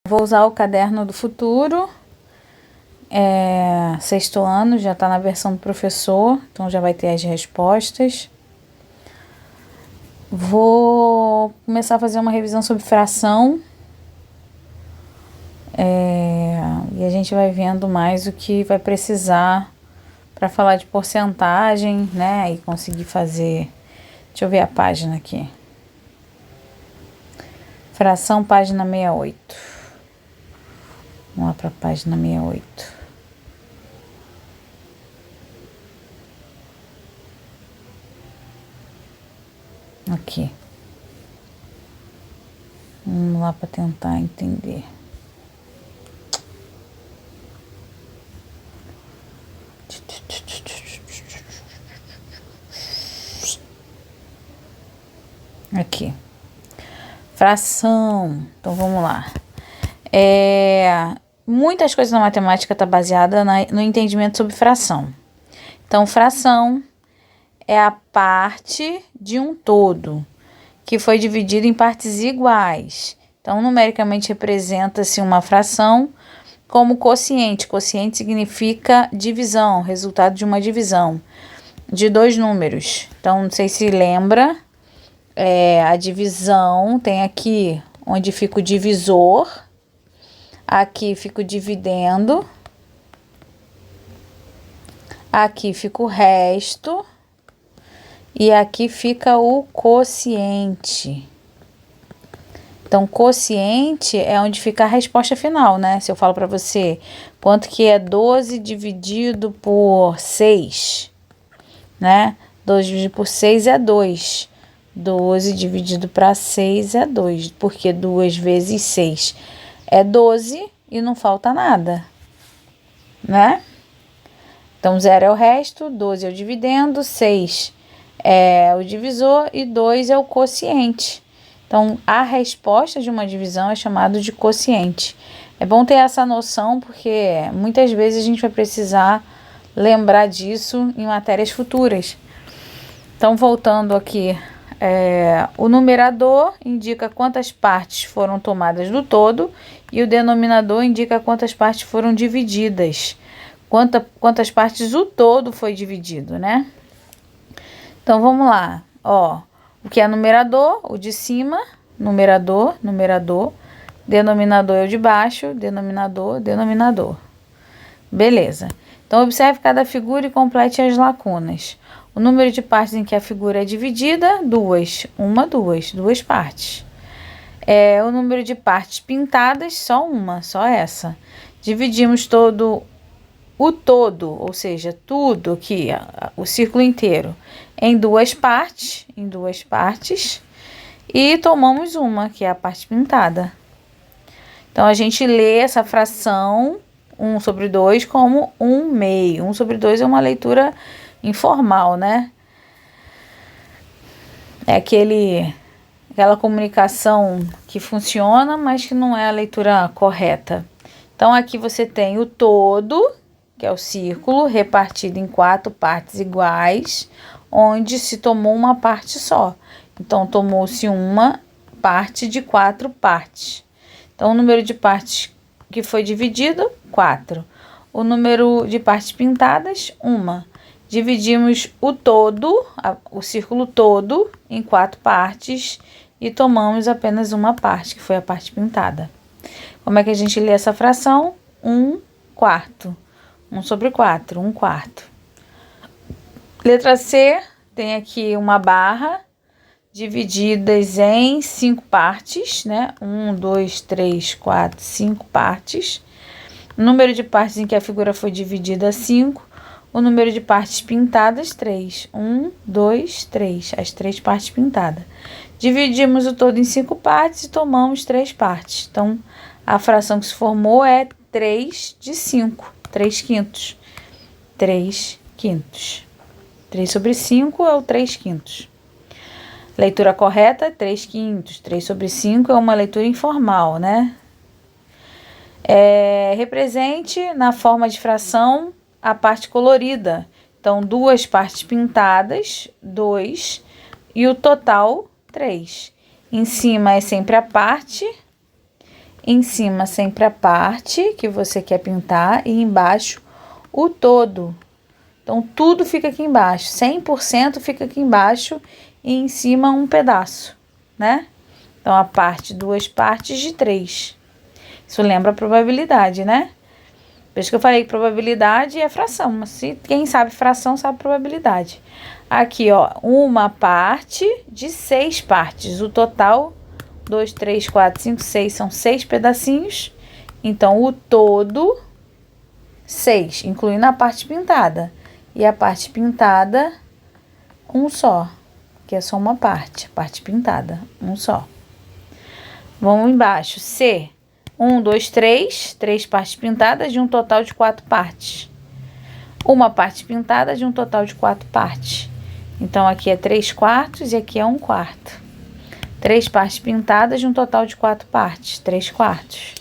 Vou usar o caderno do futuro, sexto ano, já está na versão do professor, então já vai ter as respostas. Vou começar a fazer uma revisão sobre fração. E a gente vai vendo mais o que vai precisar para falar de porcentagem, né? E conseguir fazer... Deixa eu ver a página aqui. Fração, página 68. Vamos lá para a página 68. Aqui. Vamos lá para tentar entender. Aqui. Fração. Então vamos lá. Muitas coisas na matemática estão baseadas no entendimento sobre fração. Então, fração é a parte de um todo que foi dividido em partes iguais. Então, numericamente representa-se uma fração como quociente. Quociente significa divisão, resultado de uma divisão de dois números. Então, não sei se lembra, a divisão tem aqui onde fica o divisor, aqui fica o dividendo, aqui fica o resto e aqui fica o quociente. Então, quociente é onde fica a resposta final, né? Se eu falo para você quanto que é 12 dividido por 6, né? 12 dividido por 6 é 2. 12 dividido para 6 é 2, porque 2 vezes 6 é 12 e não falta nada, né? Então, 0 é o resto, 12 é o dividendo, 6 é o divisor e 2 é o quociente. Então, a resposta de uma divisão é chamada de quociente. É bom ter essa noção, porque muitas vezes a gente vai precisar lembrar disso em matérias futuras. Então, voltando aqui, o numerador indica quantas partes foram tomadas do todo e o denominador indica quantas partes foram divididas. Quantas partes o todo foi dividido, né? Então, vamos lá. O que é numerador? O de cima, numerador. Denominador é o de baixo, denominador. Beleza. Então, observe cada figura e complete as lacunas. O número de partes em que a figura é dividida, 2. Duas partes. O número de partes pintadas, só uma, só essa. Dividimos o todo, ou seja, tudo aqui, o círculo inteiro, em duas partes, e tomamos uma, que é a parte pintada. Então, a gente lê essa fração 1 sobre 2 como 1/2. 1 sobre 2 é uma leitura informal, né? É aquela comunicação que funciona, mas que não é a leitura correta. Então, aqui você tem o todo, que é o círculo, repartido em 4 partes iguais, onde se tomou uma parte só. Então, tomou-se uma parte de 4 partes. Então, o número de partes que foi dividido, 4. O número de partes pintadas, 1. Dividimos o todo, o círculo todo, em 4 partes e tomamos apenas uma parte, que foi a parte pintada. Como é que a gente lê essa fração? 1/4. 1 sobre 4, 1/4. Letra C, tem aqui uma barra, divididas em 5 partes, né? 1, 2, 3, 4, 5 partes. O número de partes em que a figura foi dividida, 5. O número de partes pintadas, 3. 1, 2, 3. As 3 partes pintadas. Dividimos o todo em 5 partes e tomamos 3 partes. Então, a fração que se formou é 3 de 5. 3 quintos. 3 quintos. 3 sobre 5 é o 3 quintos. Leitura correta, 3 quintos. 3 sobre 5 é uma leitura informal, né? Represente na forma de fração a parte colorida. Então, 2 partes pintadas, 2, e o total, 3. Em cima é sempre a parte, Em cima sempre a parte que você quer pintar e embaixo o todo. Então, tudo fica aqui embaixo, 100% fica aqui embaixo e em cima um pedaço, né? Então, a parte, 2 partes de 3. Isso lembra a probabilidade, né? Por isso que eu falei que probabilidade é fração, mas quem sabe fração sabe probabilidade. Aqui, ó, uma parte de 6 partes. O total, 2, 3, 4, 5, 6, são 6 pedacinhos. Então, o todo, 6, incluindo a parte pintada. E a parte pintada, um só, que é só uma parte, parte pintada, um só. Vamos embaixo, C, 1, 2, 3, 3 partes pintadas de um total de 4 partes. Uma parte pintada de um total de 4 partes. Então, aqui é 3/4 e aqui é 1/4. 3 partes pintadas de um total de 4 partes, 3/4.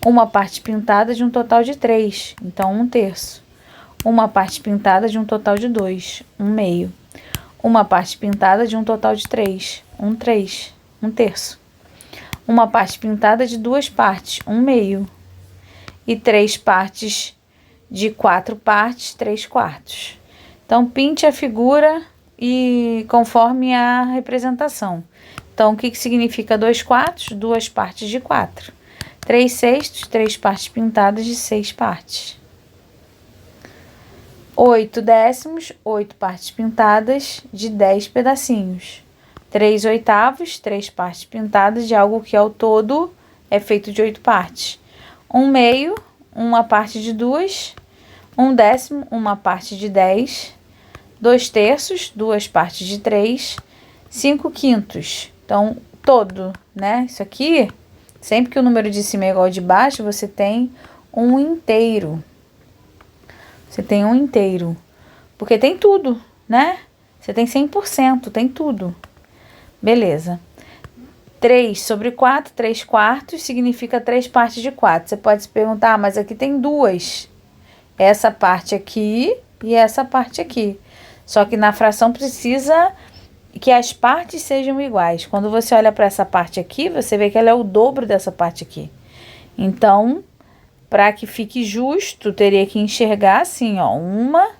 Uma parte pintada de um total de 3, então 1/3. Uma parte pintada de um total de 2, 1/2. Uma parte pintada de um total de 3, 1/3, 1/3. Uma parte pintada de 2 partes, 1/2. E 3 partes de 4 partes, 3/4. Então, pinte a figura e conforme a representação. Então, o que significa 2/4? 2 partes de 4. 3/6, 3 partes pintadas de 6 partes. 8/10, 8 partes pintadas de 10 pedacinhos. 3/8, 3 partes pintadas de algo que ao todo é feito de 8 partes. 1/2, uma parte de 2. 1/10, uma parte de 10. 2/3, 2 partes de 3. 5/5. Então, todo, né? Isso aqui, sempre que o número de cima é igual ao de baixo, você tem um inteiro. Você tem um inteiro. Porque tem tudo, né? Você tem 100%, tem tudo. Beleza. 3/4, 3/4 significa 3 partes de 4. Você pode se perguntar, mas aqui tem 2. Essa parte aqui e essa parte aqui. Só que na fração precisa que as partes sejam iguais. Quando você olha para essa parte aqui, você vê que ela é o dobro dessa parte aqui. Então, para que fique justo, teria que enxergar assim, ó, 1,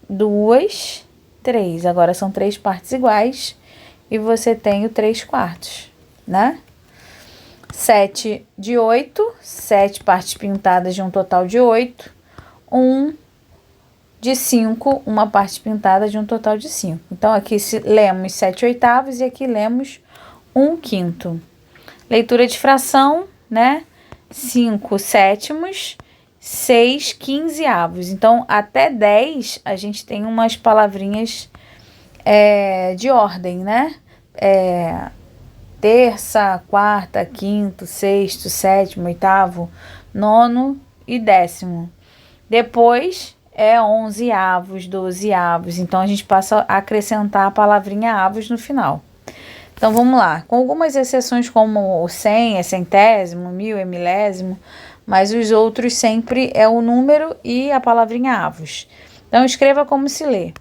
2, 3. Agora são 3 partes iguais e você tem o 3/4, né? 7/8, 7 partes pintadas de um total de 8. 1/5, uma parte pintada de um total de 5. Então, aqui lemos 7/8 e aqui lemos 1/5. Leitura de fração, né? 5/7, 6/15. Então, até 10, a gente tem umas palavrinhas de ordem, né? Terça, quarta, quinto, sexto, sétimo, oitavo, nono e 10º. Depois é 11avos, 12avos. Então, a gente passa a acrescentar a palavrinha avos no final. Então, vamos lá. Com algumas exceções como o 100, é centésimo, 1000 é milésimo, mas os outros sempre é o número e a palavrinha avos. Então, escreva como se lê.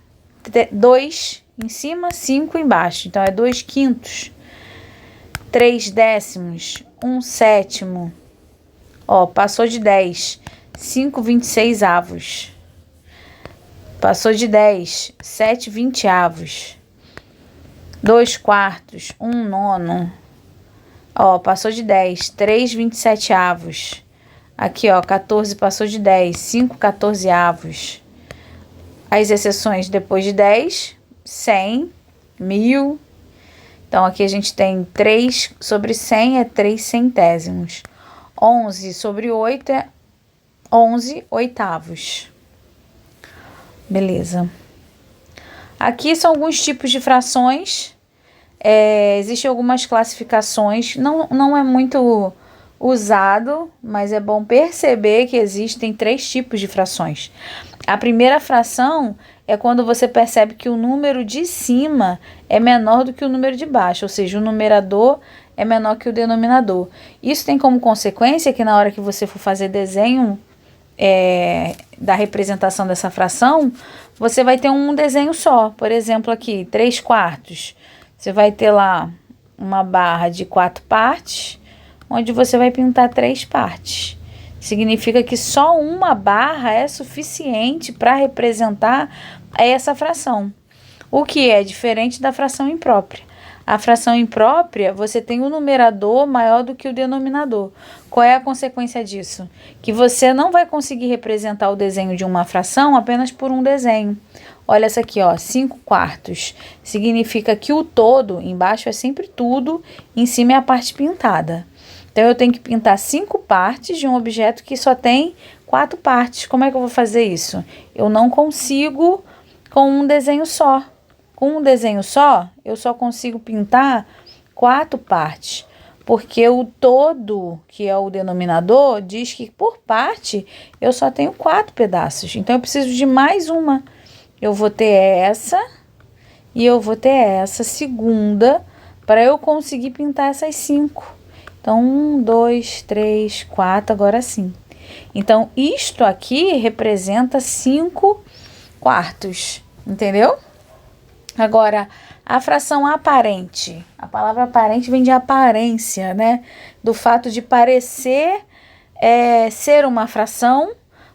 2 em cima, 5 embaixo. Então, é 2/5. 3/10, 1/7. Ó, passou de 10. 5/26. Passou de 10. 7/20. 2/4, 1/9. Ó, passou de 10. 3/27. Aqui, ó, 14 passou de 10. 5/14. As exceções depois de 10, 100, 1000. Então, aqui a gente tem 3/100 é 3 centésimos. 11/8 é 11 oitavos. Beleza. Aqui são alguns tipos de frações. Existem algumas classificações. Não é muito usado, mas é bom perceber que existem 3 tipos de frações. A primeira fração é quando você percebe que o número de cima é menor do que o número de baixo, ou seja, o numerador é menor que o denominador. Isso tem como consequência que na hora que você for fazer desenho da representação dessa fração, você vai ter um desenho só. Por exemplo, aqui, 3/4. Você vai ter lá uma barra de 4 partes, onde você vai pintar 3 partes. Significa que só uma barra é suficiente para representar essa fração, o que é diferente da fração imprópria. A fração imprópria, você tem um numerador maior do que o denominador. Qual é a consequência disso? Que você não vai conseguir representar o desenho de uma fração apenas por um desenho. Olha essa aqui, ó, 5/4. Significa que o todo, embaixo é sempre tudo, em cima é a parte pintada. Então, eu tenho que pintar 5 partes de um objeto que só tem 4 partes. Como é que eu vou fazer isso? Eu não consigo com um desenho só. Com um desenho só, eu só consigo pintar 4 partes, porque o todo, que é o denominador, diz que por parte eu só tenho 4 pedaços. Então, eu preciso de mais uma. Eu vou ter essa e eu vou ter essa segunda para eu conseguir pintar essas 5. Então, 1, 2, 3, 4, agora sim. Então, isto aqui representa 5/4, entendeu? Agora, a fração aparente. A palavra aparente vem de aparência, né? Do fato de parecer ser uma fração,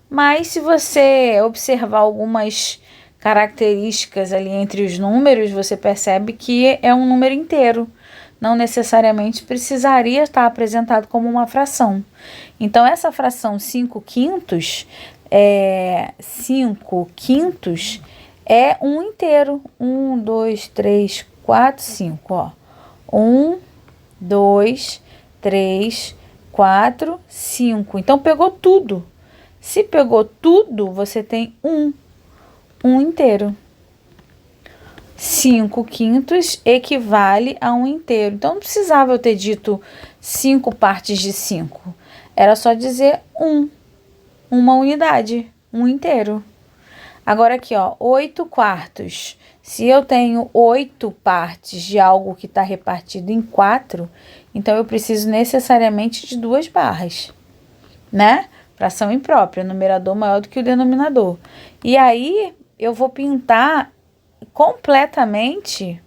mas se você observar algumas características ali entre os números, você percebe que é um número inteiro. Não necessariamente precisaria estar apresentado como uma fração. Então, essa fração 5/5, 5/5 é um inteiro. 1, 2, 3, 4, 5, ó. 1, 2, 3, 4, 5. Então, pegou tudo. Se pegou tudo, você tem um inteiro. 5/5 equivale a um inteiro. Então, não precisava eu ter dito 5 partes de 5. Era só dizer uma unidade, um inteiro. Agora aqui, ó, 8/4. Se eu tenho 8 partes de algo que está repartido em 4, então eu preciso necessariamente de 2 barras, né? Fração imprópria, numerador maior do que o denominador. E aí, eu vou pintar completamente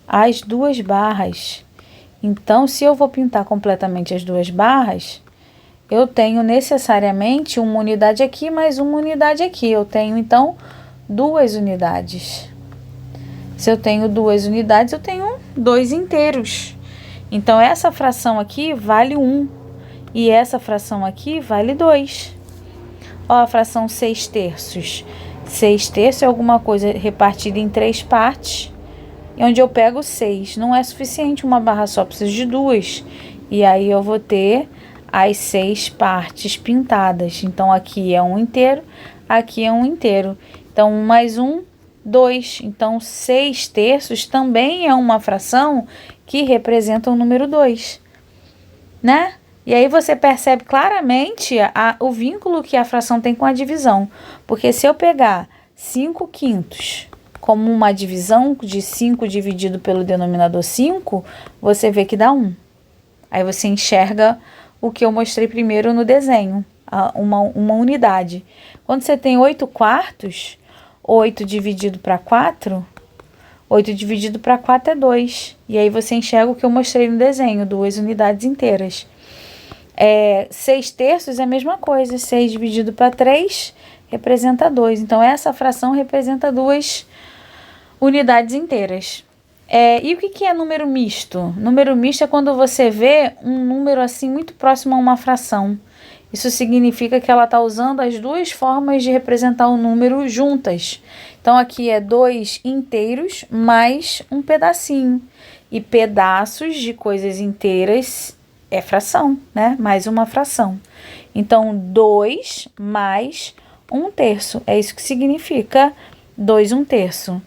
as 2 barras. Então, se eu vou pintar completamente as 2 barras, eu tenho necessariamente uma unidade aqui, mais uma unidade aqui. Eu tenho, então, 2 unidades. Se eu tenho 2 unidades, eu tenho 2 inteiros. Então, essa fração aqui vale 1. E essa fração aqui vale 2. Ó, a fração 6/3. 6/3 é alguma coisa repartida em 3 partes, onde eu pego 6. Não é suficiente uma barra só, preciso de 2. E aí, eu vou ter as 6 partes pintadas. Então, aqui é um inteiro, aqui é um inteiro. Então, 1 mais 1, 2. Então, 6/3 também é uma fração que representa o número 2, né? E aí você percebe claramente o vínculo que a fração tem com a divisão. Porque se eu pegar 5/5 como uma divisão de 5 dividido pelo denominador 5, você vê que dá 1. Aí você enxerga o que eu mostrei primeiro no desenho, uma unidade. Quando você tem 8/4, 8 dividido para 4, 8 dividido para 4 é 2. E aí você enxerga o que eu mostrei no desenho, 2 unidades inteiras. 6/3 é a mesma coisa, 6 dividido para 3 representa 2. Então, essa fração representa 2 unidades inteiras. E o que é número misto? Número misto é quando você vê um número assim muito próximo a uma fração. Isso significa que ela está usando as 2 formas de representar o número juntas. Então, aqui é 2 inteiros mais um pedacinho. E pedaços de coisas inteiras é fração, né? Mais uma fração. Então, 2 mais 1/3. É isso que significa 2 1/3.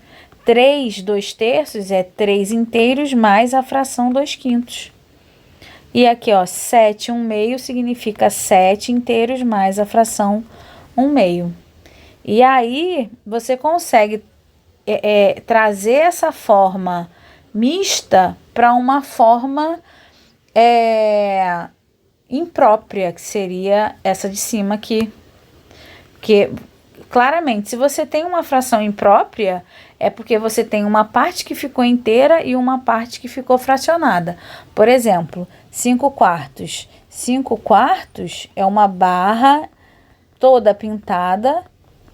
3 2/3 é 3 inteiros mais a fração 2/5. E aqui, ó, 7 1/2 significa 7 inteiros mais a fração 1/2. E aí, você consegue trazer essa forma mista para uma forma imprópria, que seria essa de cima aqui. Que, claramente, se você tem uma fração imprópria, é porque você tem uma parte que ficou inteira e uma parte que ficou fracionada. Por exemplo, 5 quartos. 5 quartos é uma barra toda pintada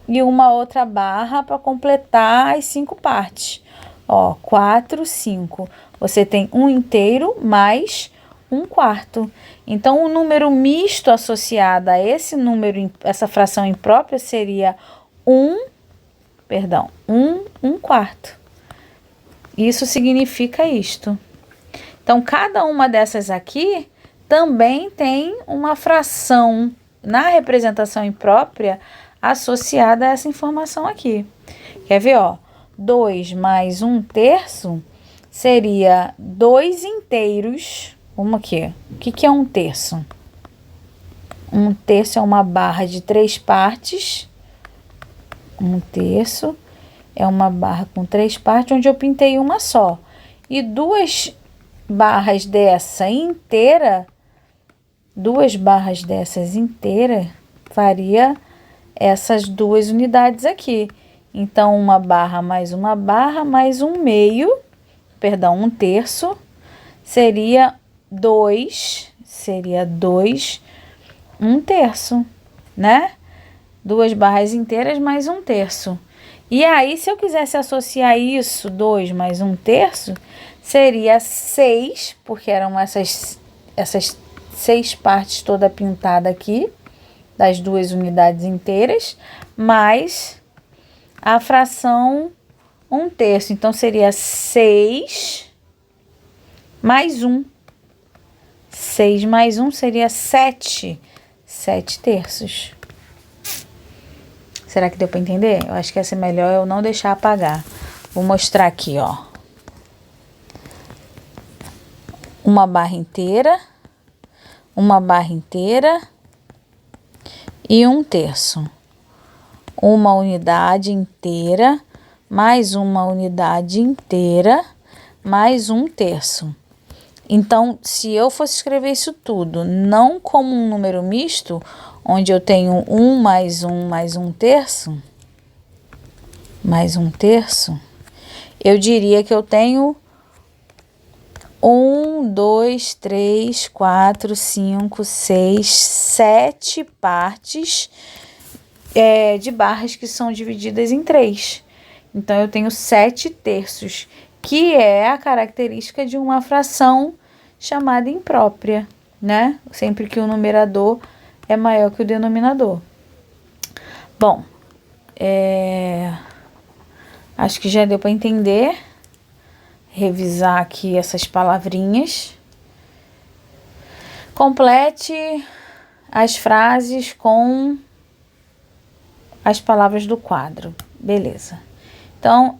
e uma outra barra para completar as 5 partes. Ó, 4, 5. Você tem um inteiro mais um quarto. Então, o número misto associado a esse número, essa fração imprópria, seria um quarto. Isso significa isto. Então, cada uma dessas aqui também tem uma fração na representação imprópria associada a essa informação aqui. Quer ver, ó? 2 mais 1/3 seria 2 inteiros. Vamos aqui. O que é 1/3? 1/3 é uma barra de 3 partes. 1/3 é uma barra com 3 partes, onde eu pintei uma só. E 2 barras dessa inteira, 2 barras dessas inteiras, faria essas 2 unidades aqui. Então, uma barra mais um meio, perdão, 1/3, seria 2, 1/3, né? 2 barras inteiras mais 1/3. E aí, se eu quisesse associar isso, 2 mais 1/3, seria 6, porque eram essas 6 partes toda pintada aqui, das 2 unidades inteiras, mais a fração 1/3. Então, seria 6 mais 1. 6 mais 1 seria 7. 7/3. Será que deu para entender? Eu acho que essa é melhor eu não deixar apagar. Vou mostrar aqui, ó. Uma barra inteira e 1/3. Uma unidade inteira mais uma unidade inteira mais 1/3. Então, se eu fosse escrever isso tudo não como um número misto, onde eu tenho 1 mais 1 mais 1/3, eu diria que eu tenho 1, 2, 3, 4, 5, 6, 7 partes de barras que são divididas em 3. Então, eu tenho 7/3, que é a característica de uma fração chamada imprópria, né? Sempre que o numerador é maior que o denominador. Bom, acho que já deu para entender. Revisar aqui essas palavrinhas. Complete as frases com as palavras do quadro. Beleza. Então,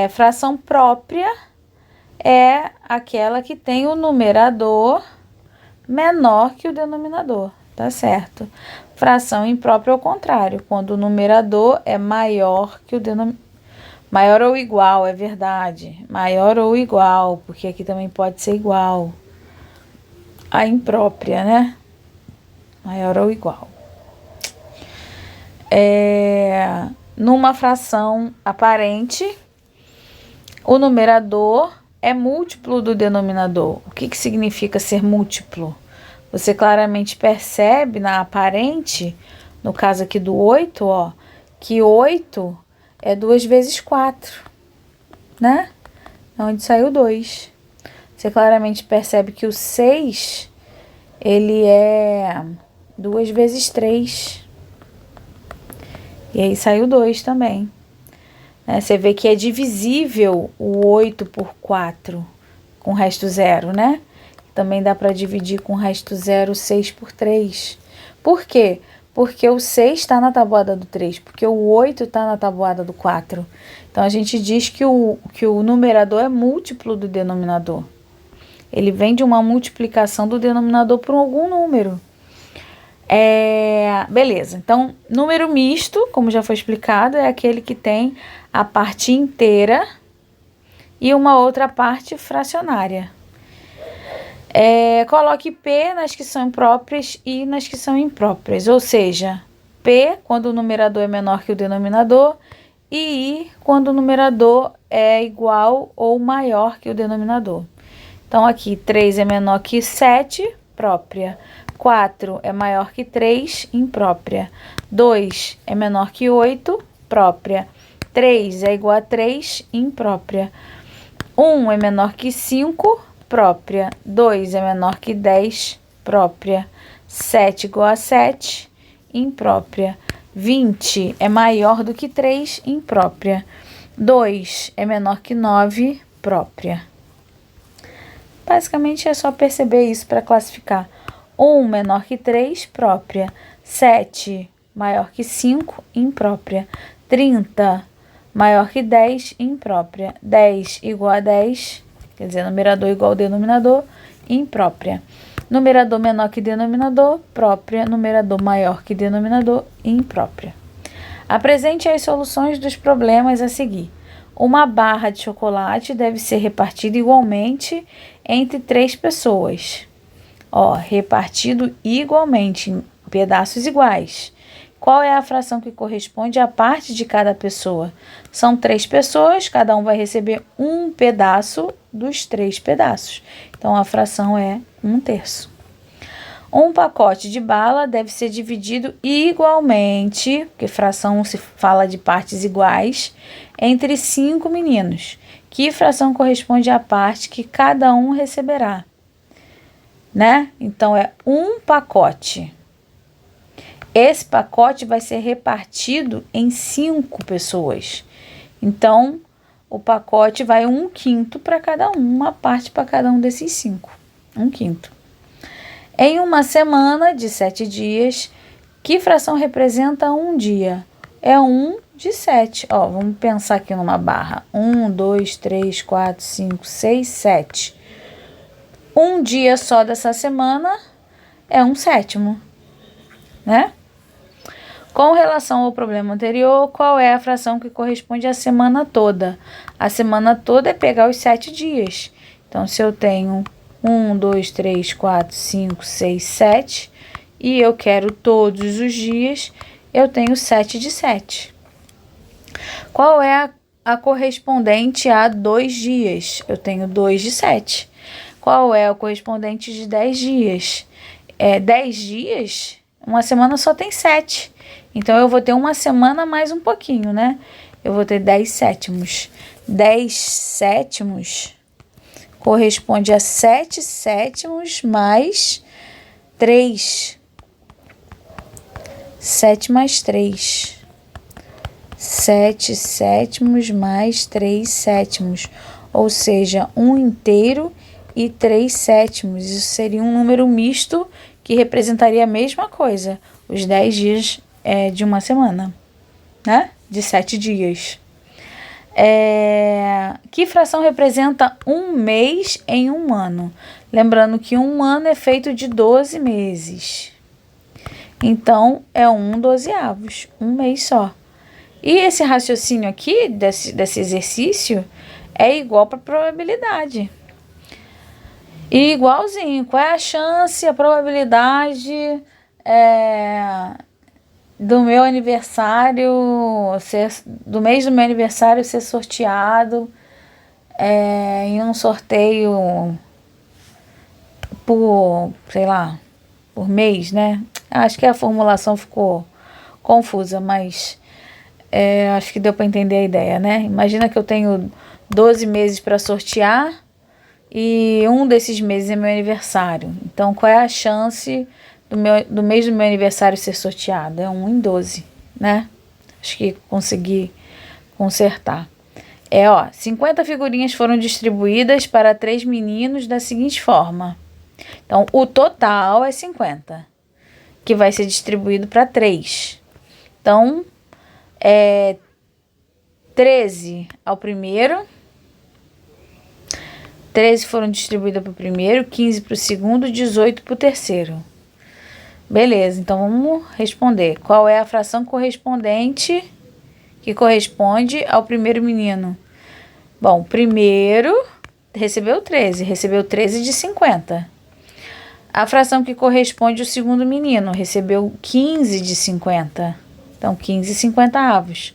fração própria é aquela que tem o numerador menor que o denominador, tá certo? Fração imprópria é o contrário, quando o numerador é maior que o denominador. Maior ou igual, é verdade. Maior ou igual, porque aqui também pode ser igual. A imprópria, né? Maior ou igual. Numa fração aparente, o numerador é múltiplo do denominador. O que significa ser múltiplo? Você claramente percebe na aparente, no caso aqui do 8, ó, que 8 é 2 vezes 4, né? Onde saiu 2. Você claramente percebe que o 6, ele é 2 vezes 3. E aí saiu 2 também. Você vê que é divisível o 8 por 4 com resto 0, né? Também dá para dividir com resto 0 6 por 3. Por quê? Porque o 6 está na tabuada do 3, porque o 8 está na tabuada do 4. Então, a gente diz que o numerador é múltiplo do denominador. Ele vem de uma multiplicação do denominador por algum número. Beleza, então, número misto, como já foi explicado, é aquele que tem a parte inteira e uma outra parte fracionária. Coloque P nas que são próprias e nas que são impróprias, ou seja, P quando o numerador é menor que o denominador e I quando o numerador é igual ou maior que o denominador. Então, aqui, 3 é menor que 7, própria. 4 é maior que 3, imprópria. 2 é menor que 8, própria. 3 é igual a 3, imprópria. 1 é menor que 5, própria. 2 é menor que 10, própria. 7 igual a 7, imprópria. 20 é maior do que 3, imprópria. 2 é menor que 9, própria. Basicamente é só perceber isso para classificar. 1 menor que 3, própria. 7 maior que 5, imprópria. 30 maior que 10, imprópria. 10 igual a 10, quer dizer, numerador igual ao denominador, imprópria. Numerador menor que denominador, própria. Numerador maior que denominador, imprópria. Apresente as soluções dos problemas a seguir. Uma barra de chocolate deve ser repartida igualmente entre 3 pessoas. Repartido igualmente em pedaços iguais. Qual é a fração que corresponde à parte de cada pessoa? São 3 pessoas, cada um vai receber um pedaço dos 3 pedaços. Então, a fração é 1/3. Um pacote de bala deve ser dividido igualmente, porque fração se fala de partes iguais, entre 5 meninos. Que fração corresponde à parte que cada um receberá? Né? Então, é um pacote. Esse pacote vai ser repartido em 5 pessoas. Então, o pacote vai 1/5 para cada um, uma parte para cada um desses 5. 1/5. Em uma semana de 7 dias, que fração representa um dia? É 1 de 7. Vamos pensar aqui numa barra. 1, 2, 3, 4, 5, 6, 7. Um dia só dessa semana é 1/7, né? Com relação ao problema anterior, qual é a fração que corresponde à semana toda? A semana toda é pegar os 7 dias. Então, se eu tenho 1, 2, 3, 4, 5, 6, 7 e eu quero todos os dias, eu tenho 7 de 7. Qual é a correspondente a 2 dias? Eu tenho 2 de 7. Qual é o correspondente de 10 dias? 10 dias, uma semana só tem 7. Então, eu vou ter uma semana mais um pouquinho, né? Eu vou ter 10 sétimos. 10 sétimos corresponde a 7 sétimos mais 3. 7 mais 3. 7 sétimos mais 3 sétimos. Ou seja, 1 inteiro e 3 sétimos. Isso seria um número misto que representaria a mesma coisa. Os 10 dias de uma semana, né? De 7 dias. Que fração representa um mês em um ano? Lembrando que um ano é feito de 12 meses. Então, é 1/12, um mês só. E esse raciocínio aqui, desse exercício, é igual para probabilidade. E igualzinho, qual é a chance, a probabilidade do meu aniversário, do mês do meu aniversário ser sorteado em um sorteio por, sei lá, por mês, né? Acho que a formulação ficou confusa, mas acho que deu para entender a ideia, né? Imagina que eu tenho 12 meses para sortear e um desses meses é meu aniversário. Então, qual é a chance do mês do meu aniversário ser sorteado? É 1 em 12, né? Acho que consegui consertar. 50 figurinhas foram distribuídas para 3 meninos da seguinte forma. Então, o total é 50, que vai ser distribuído para 3. Então, 13 ao primeiro. 13 foram distribuídas para o primeiro, 15 para o segundo, 18 para o terceiro. Beleza, então vamos responder. Qual é a fração correspondente que corresponde ao primeiro menino? Bom, primeiro recebeu 13 de 50. A fração que corresponde ao segundo menino recebeu 15 de 50. Então, 15/50.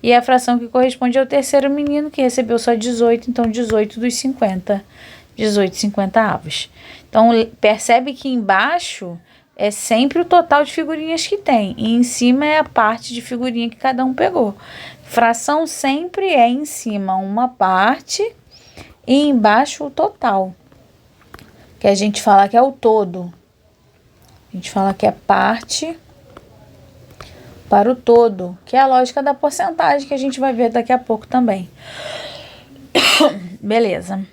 E a fração que corresponde ao terceiro menino, que recebeu só 18, então 18 dos 50. 18/50. Então, percebe que embaixo é sempre o total de figurinhas que tem. E em cima é a parte de figurinha que cada um pegou. Fração sempre é em cima uma parte e embaixo o total. Que a gente fala que é o todo. A gente fala que é parte para o todo, que é a lógica da porcentagem que a gente vai ver daqui a pouco também. Beleza.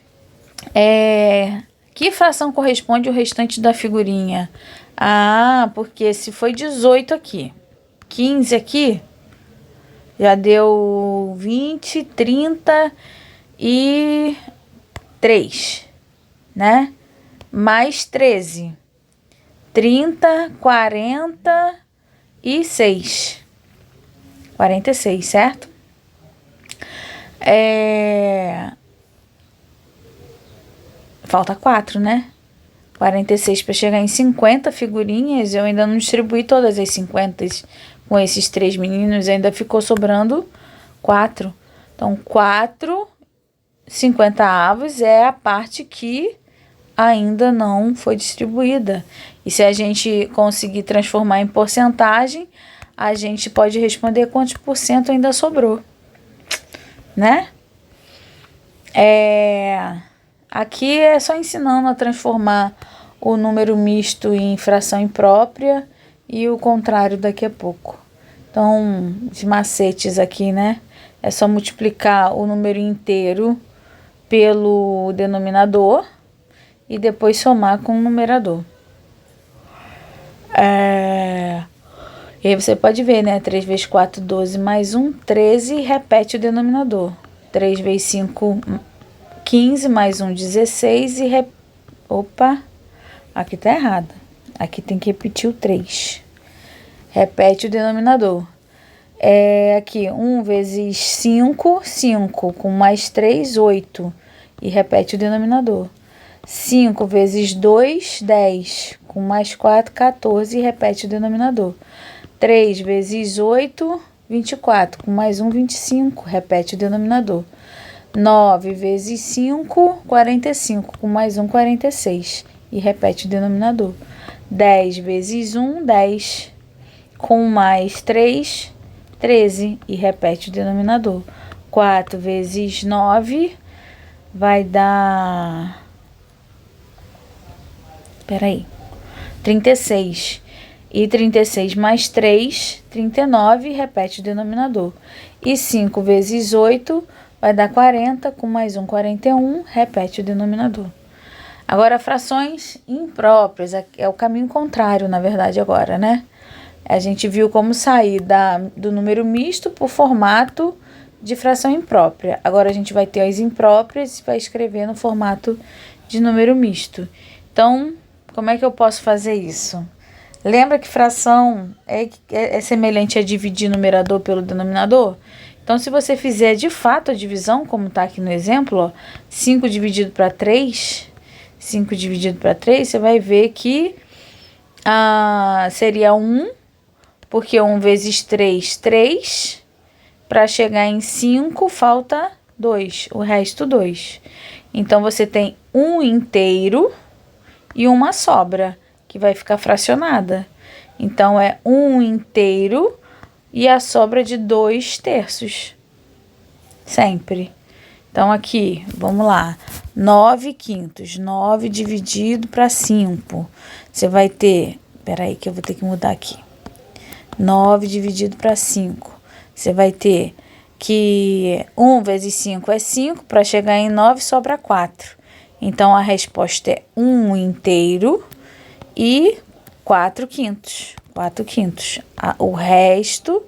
Que fração corresponde ao restante da figurinha? Ah, porque se foi 18 aqui, 15 aqui, já deu 20, 33, né? Mais 13, 30, 46, 46, certo? Falta 4, né? 46 para chegar em 50 figurinhas, eu ainda não distribuí todas as 50 com esses 3 meninos, ainda ficou sobrando 4. Então, 4/50 é a parte que ainda não foi distribuída. E se a gente conseguir transformar em porcentagem, a gente pode responder quantos por cento ainda sobrou, né? Aqui é só ensinando a transformar o número misto em fração imprópria e o contrário daqui a pouco. Então, os macetes aqui, né? É só multiplicar o número inteiro pelo denominador e depois somar com o numerador. E aí você pode ver, né? 3 vezes 4, 12, mais 1, 13, e repete o denominador. 3 vezes 5, 15, mais 1, 16 e... Opa, aqui tá errado. Aqui tem que repetir o 3. Repete o denominador. Aqui, 1 vezes 5, 5, com mais 3, 8. E repete o denominador. 5 vezes 2, 10. Com mais 4, 14. E repete o denominador. 3 vezes 8, 24. Com mais 1, 25. Repete o denominador. 9 vezes 5, 45. Com mais 1, 46. E repete o denominador. 10 vezes 1, 10. Com mais 3, 13. E repete o denominador. 4 vezes 9 vai dar... 36. E 36 mais 3, 39. E repete o denominador. E 5 vezes 8... vai dar 40, com mais 1, 41, repete o denominador. Agora, frações impróprias, é o caminho contrário, na verdade, agora, né? A gente viu como sair do número misto para o formato de fração imprópria. Agora, a gente vai ter as impróprias e vai escrever no formato de número misto. Então, como é que eu posso fazer isso? Lembra que fração é semelhante a dividir numerador pelo denominador? Então, se você fizer de fato a divisão, como está aqui no exemplo, ó, 5 dividido para 3, 5 dividido para 3, você vai ver que seria 1, porque 1 vezes 3, 3. Para chegar em 5, falta 2, o resto 2. Então, você tem 1 inteiro e uma sobra, que vai ficar fracionada. Então, é 1 inteiro e a sobra de 2 terços. Sempre. Então, aqui, vamos lá. 9 quintos. 9 dividido para 5. Você vai ter... Peraí que eu vou ter que mudar aqui. 9 dividido para 5. Você vai ter que 1 vezes 5 é 5. Para chegar em 9, sobra 4. Então, a resposta é 1 inteiro e 4 quintos. 4 quintos. O resto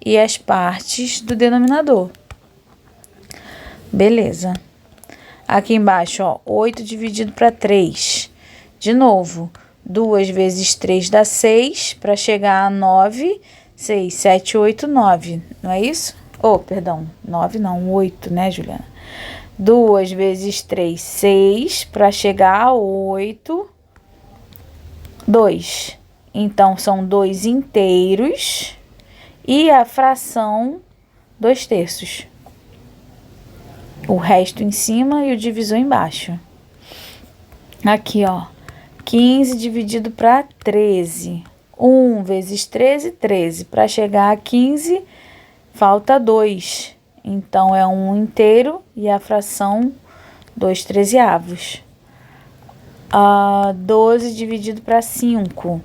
e as partes do denominador. Beleza. Aqui embaixo, ó, 8 dividido para 3. De novo, 2 vezes 3 dá 6. Para chegar a 9, 6, 7, 8, 9. Não é isso? Perdão, 9 não, 8, né, Juliana? 2 vezes 3, 6. Para chegar a 8, 2. Então, são 2 inteiros E a fração 2/3. O resto em cima e o divisor embaixo. Aqui, ó. 15 dividido para 13. 1 vezes 13, 13. Para chegar a 15, falta 2. Então, é 1 inteiro e a fração 2/13. 12 dividido para 5.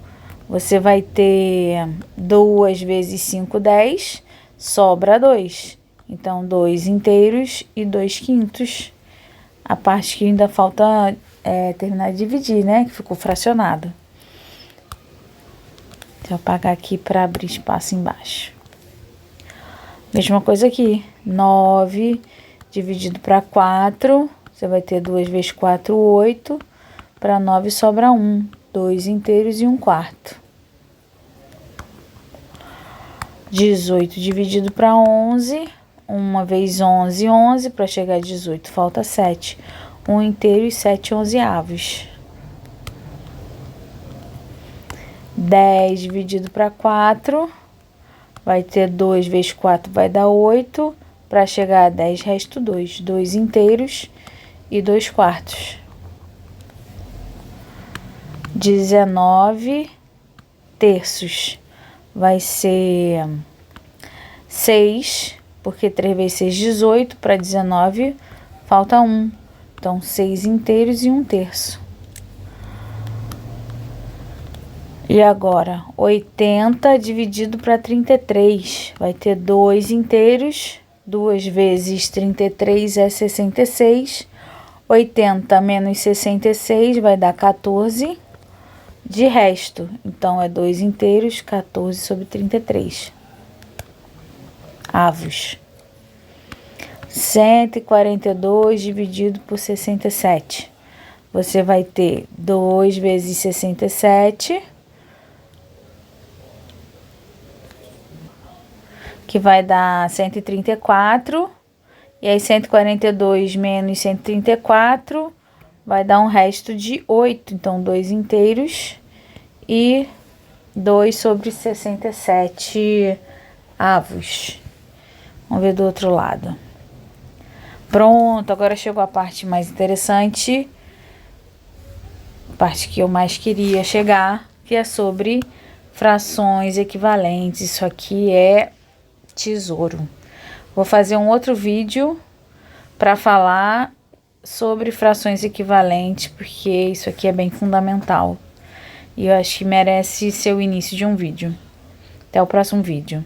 Você vai ter 2 vezes 5, 10. Sobra 2. Então, 2 inteiros e 2 quintos. A parte que ainda falta terminar de dividir, né? Que ficou fracionado. Deixa eu apagar aqui para abrir espaço embaixo. Mesma coisa aqui. 9 dividido para 4. Você vai ter 2 vezes 4, 8. Para 9 sobra 1. 2 inteiros e 1/4. 18 dividido para 11. 1 vezes 11, 11. Para chegar a 18, falta 7. 1 inteiro e 7/11. 10 dividido para 4. Vai ter 2 vezes 4, vai dar 8. Para chegar a 10, resta 2. 2 inteiros e 2/4. 19 terços. Vai ser 6, porque 3 vezes 6, 18. Para 19, falta 1. Então, 6 inteiros e 1/3. E agora, 80 dividido para 33. Vai ter 2 inteiros. 2 vezes 33 é 66. 80 menos 66 vai dar 14 de resto. Então, é 2 inteiros, 14 sobre 33. Avos. 142 dividido por 67. Você vai ter 2 vezes 67, que vai dar 134. E aí, 142 menos 134 vai dar um resto de 8. Então, 2 inteiros e 2 sobre 67 avos. Vamos ver do outro lado. Pronto, agora chegou a parte mais interessante. A parte que eu mais queria chegar, que é sobre frações equivalentes. Isso aqui é tesouro. Vou fazer um outro vídeo para falar sobre frações equivalentes, porque isso aqui é bem fundamental. E eu acho que merece ser o início de um vídeo. Até o próximo vídeo.